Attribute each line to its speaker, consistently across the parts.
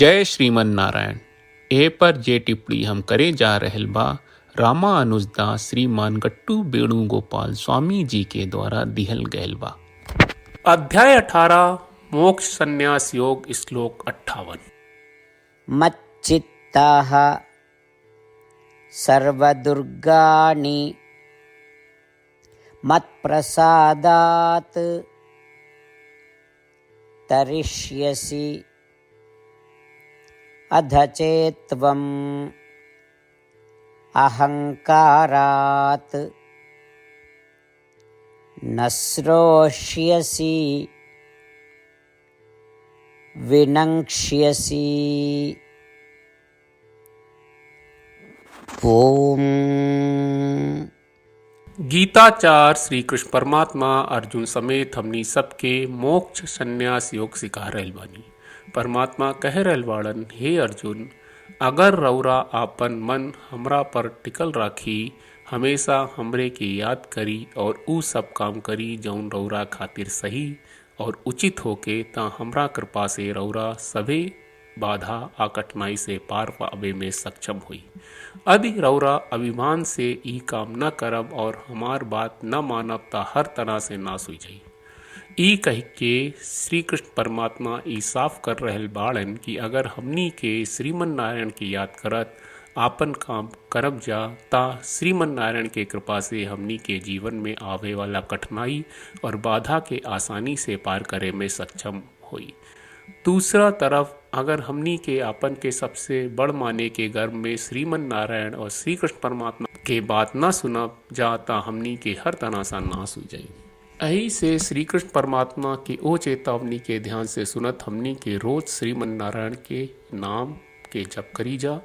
Speaker 1: जय श्रीमन नारायण। ए पर जे टिप्पणी हम करे जा रहल बा रामानुजदास श्रीमान गट्टू वेणुगोपाल स्वामी जी के द्वारा दिहल गयल बा। अध्याय 18 मोक्ष संन्यास योग श्लोक 58।
Speaker 2: मच्चित्ताः सर्वदुर्गाणि मत्प्रसादात् तरिष्यसि अध चेत्त्वम् अहङ्कारात् न श्रोष्यसि विनङ्क्ष्यसि। ओम।
Speaker 1: गीताचार्य श्री कृष्ण परमात्मा अर्जुन समेत हमनी सबके मोक्ष संन्यास योग सिखा रहल बानी। परमात्मा कह रहल बाड़न, हे अर्जुन, अगर रौरा आपन मन हमरा पर टिकल राखी, हमेशा हमरे के याद करी और ऊ सब काम करी जौन रौरा खातिर सही और उचित होके, ता हमरा कृपा से रौरा सभे बाधा आ कठिनाई से पार पावे में सक्षम हुई। यदि रौरा अभिमान से ई काम न करब और हमार बात न मानब ता हर तरह से नाश हो जाई। ई कह के श्री कृष्ण परमात्मा ई साफ कर रहल बाड़न कि अगर हमनी के श्रीमन नारायण की याद करत आपन काम करब जा ता श्रीमन नारायण के कृपा से हमनी के जीवन में आवे वाला कठिनाई और बाधा के आसानी से पार करे में सक्षम हुई। दूसरा तरफ अगर हमनी के आपन के सबसे बड़ माने के गर्भ में श्रीमन नारायण और श्री कृष्ण परमात्मा के बात न सुनब जाता हमनी के हर तरह सा नाश हो जाई। यही से श्री कृष्ण परमात्मा की ओ चेतावनी के ध्यान से सुनत हमनी के रोज श्रीमन नारायण के नाम के जप करी जा,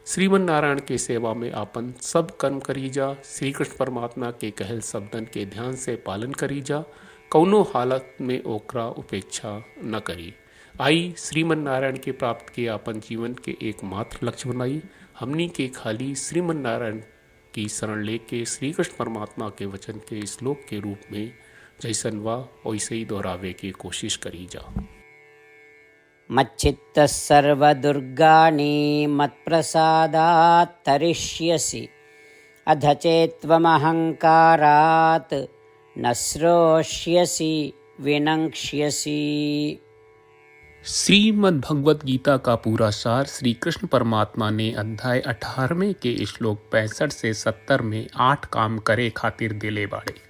Speaker 1: श्रीमन नारायण के सेवा में आपन सब कर्म करी जा, श्री कृष्ण परमात्मा के कहल शब्दन के ध्यान से पालन करी जा, कौनो हालत में ओकरा उपेक्षा न करी। आई श्रीमन नारायण के प्राप्त के आपन जीवन के एकमात्र लक्ष्य बनाई। हमनी के खाली श्रीमन नारायण की शरण लेके श्री कृष्ण परमात्मा के वचन के श्लोक के रूप में जैसन वा वैसे ही दोहरावे की कोशिश करी जा।
Speaker 2: मच्चित्तः सर्वदुर्गाणि मत्प्रसादात् तरिष्यसि अध चेत्त्वमहङ्कारात् न श्रोष्यसि विनङ्क्ष्यसि।
Speaker 1: श्रीमद् भगवत गीता का पूरा सार श्री कृष्ण परमात्मा ने अध्याय 18वें के श्लोक 65 से 70 में 8 काम करे खातिर दिले बाड़े।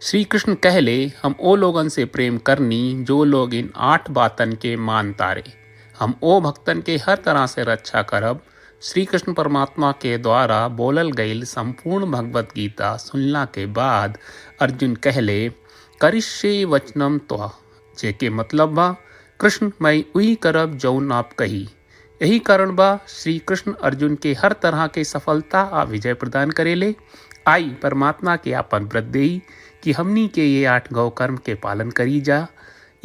Speaker 1: श्री कृष्ण कहले, हम ओ लोगन से प्रेम करनी जो लोग इन 8 बातन के मान तारे। हम ओ भक्तन के हर तरह से रक्षा करब। श्री कृष्ण परमात्मा के द्वारा बोलल गईल संपूर्ण भगवत गीता सुनला के बाद अर्जुन कहले, करिष्ये वचनम त्वा, जेके मतलब बा कृष्ण मैं उही करब जौन आप कही। यही कारण बा श्री कृष्ण अर्जुन के हर तरह के सफलता आ विजय प्रदान करेले। आई परमात्मा के आपन व्रत देई कि हमनी के ये 8 गौ कर्म के पालन करी जा।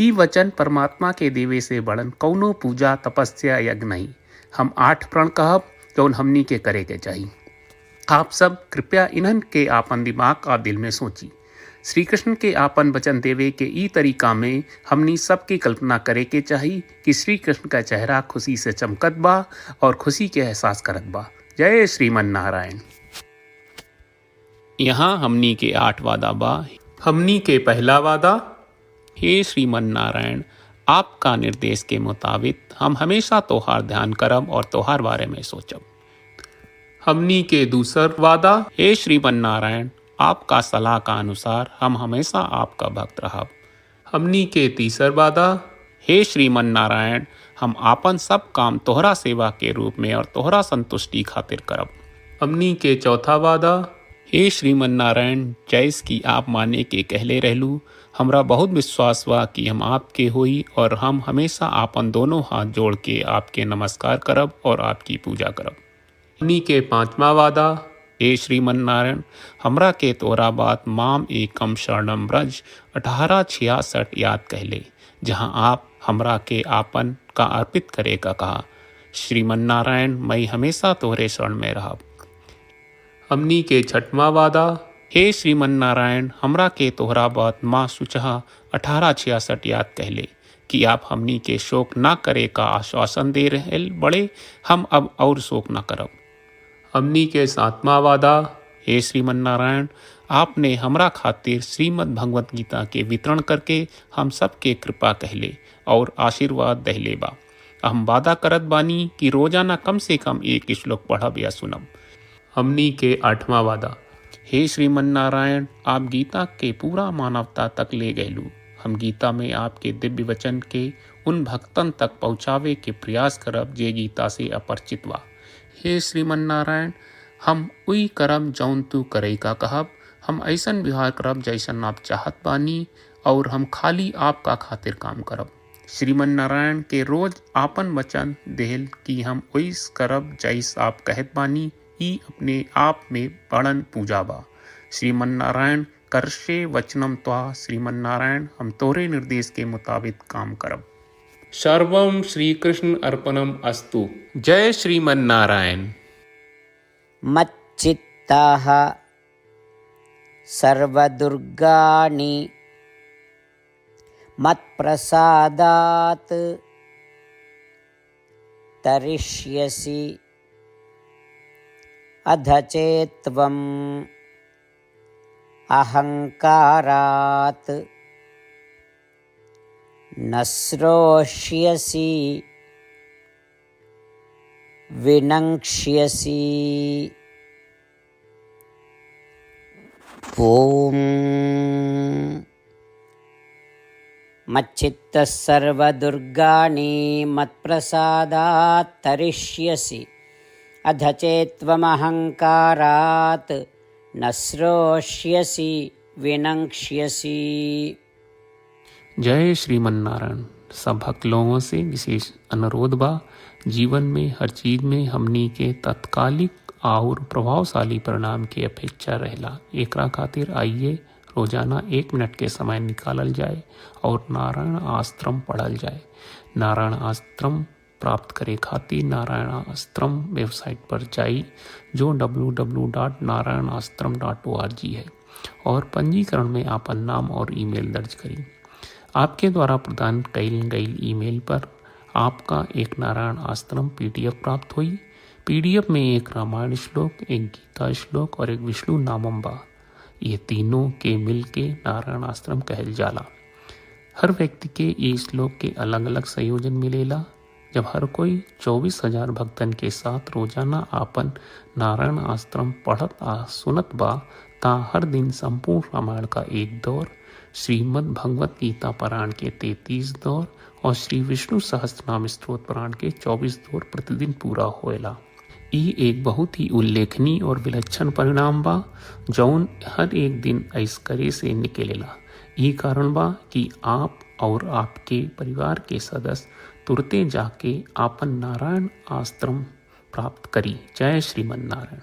Speaker 1: ई वचन परमात्मा के देवे से बड़न कौनो पूजा तपस्या यज्ञ नहीं। हम 8 प्रण कहब जौन हमनी के करे के चाहिए। आप सब कृपया इन्हन के आपन दिमाग और दिल में सोची। श्री कृष्ण के आपन वचन देवे के ई तरीका में हमनी सबकी कल्पना करे के चाहिए कि श्री कृष्ण का चेहरा खुशी से चमकत बा और खुशी के एहसास करत बा। जय श्रीमन नारायण। यहाँ हमनी के 8 वादा बा। हमनी के पहला वादा, हे श्रीमन नारायण, आपका निर्देश के मुताबिक हम हमेशा तोहार ध्यान करब और तोहार बारे में सोचब। हमनी के दूसर वादा, हे श्रीमन नारायण, आपका सलाह का अनुसार हम हमेशा आपका भक्त रहब। हमनी के तीसर वादा, हे श्रीमन नारायण, हम आपन सब काम तोहरा सेवा के रूप में और तोहरा संतुष्टि खातिर करब। हमनी के चौथा वादा, हे श्रीमन नारायण, जैस की आप माने के कहले रहलू, हमरा बहुत विश्वास बा कि हम आपके होई और हम हमेशा आपन दोनों हाथ जोड़ के आपके नमस्कार करब और आपकी पूजा करब। हमनी के पांचवा वादा, हे श्रीमन नारायण, हमरा के तोरा बात माम एकम शरणम ब्रज 1866 याद कहले, जहाँ आप हमरा के आपन का अर्पित करे का कहा। श्रीमन नारायण, मैं हमेशा तोहरे शरण में रहब। हमनी के छठवां वादा, हे श्रीमन नारायण, हमरा के तोहरा बात माँ सुचहा 1866 याद कहले, कि आप हमनी के शोक ना करे का आश्वासन दे रहे बड़े, हम अब और शोक ना करब। हमनी के सातवां वादा, हे श्रीमन नारायण, आपने हमरा खातिर श्रीमद् भगवत गीता के वितरण करके हम सबके कृपा कहले और आशीर्वाद दहले बा। हम वादा करत बानी कि रोजाना कम से कम एक श्लोक पढ़ब या सुनब। हमनी के आठवां वादा, हे श्रीमन नारायण, आप गीता के पूरा मानवता तक ले गयलू। हम गीता में आपके दिव्य वचन के उन भक्तन तक पहुँचावे के प्रयास करब जे गीता से अपरिचित बा। हे श्रीमन नारायण, हम उई करब जौन तू करे का कहब। हम ऐसन व्यवहार करब जैसन आप चाहत बानी और हम खाली आपका खातिर काम करब। श्रीमन नारायण के रोज आपन वचन देहल कि हम ओइस करब जैस आप कहत बानी, ई अपने आप में बड़न पूजा बा। श्रीमन नारायण, करशे वचनम त्वा। श्रीमन नारायण, हम तोरे निर्देश के मुताबिक काम करब। सर्वम श्री कृष्ण अर्पणम अस्तु। जय श्रीमन नारायण।
Speaker 2: मच्चित्ताः सर्वदुर्गाणि मत्प्रसादात् तरिष्यसि अध चेत्त्वम् अहङ्कारात् न श्रोष्यसि विनङ्क्ष्यसि। ॐ मच्चित्तः सर्वदुर्गाणि मत्प्रसादात् तरिष्यसि अध चेत्त्वमहङ्कारात् न श्रोष्यसि विनङ्क्ष्यसि।
Speaker 1: जय श्रीमन नारायण। सब भक्त लोगों से विशेष अनुरोध बा, जीवन में हर चीज में हमनी के तत्कालिक और प्रभावशाली परिणाम की अपेक्षा रहेला। एकरा खातिर आइए रोजाना 1 मिनट के समय निकालल जाए और नारायण आश्रम पढ़ल जाए। नारायण आश्रम प्राप्त करे खातिर नारायण आश्रम वेबसाइट पर जाई, जो www.narayanashram.org है, और पंजीकरण में आपन नाम और ईमेल दर्ज करी। आपके द्वारा प्रदान कईल गई ईमेल पर आपका एक नारायण आश्रम PDF प्राप्त हुई। PDF में एक रामायण श्लोक, एक गीता श्लोक और एक विष्णु नामम बा। ये तीनों के मिल के नारायण आश्रम कहल जाला। हर व्यक्ति के ये श्लोक के अलग अलग संयोजन मिलेला। जब हर कोई 24,000 भक्तन के साथ रोजाना आपन नारायण आश्रम पढ़त आ सुनत बा, ता हर दिन संपूर्ण रामायण का 1 दौर, श्रीमद् भगवत गीता पारायण के 33 दौर और श्री विष्णु सहस्त्रनाम स्तोत्र पारायण के 24 दौर प्रतिदिन पूरा होएला। ई एक बहुत ही उल्लेखनीय और विलक्षण परिणाम बा, जौन हर एक दिन ऐस करे से निकलेला। ई कारण बा कि आप और आपके परिवार के सदस्य तुरते जाके आपन नारायण आश्रम प्राप्त करी। जय श्रीमन नारायण।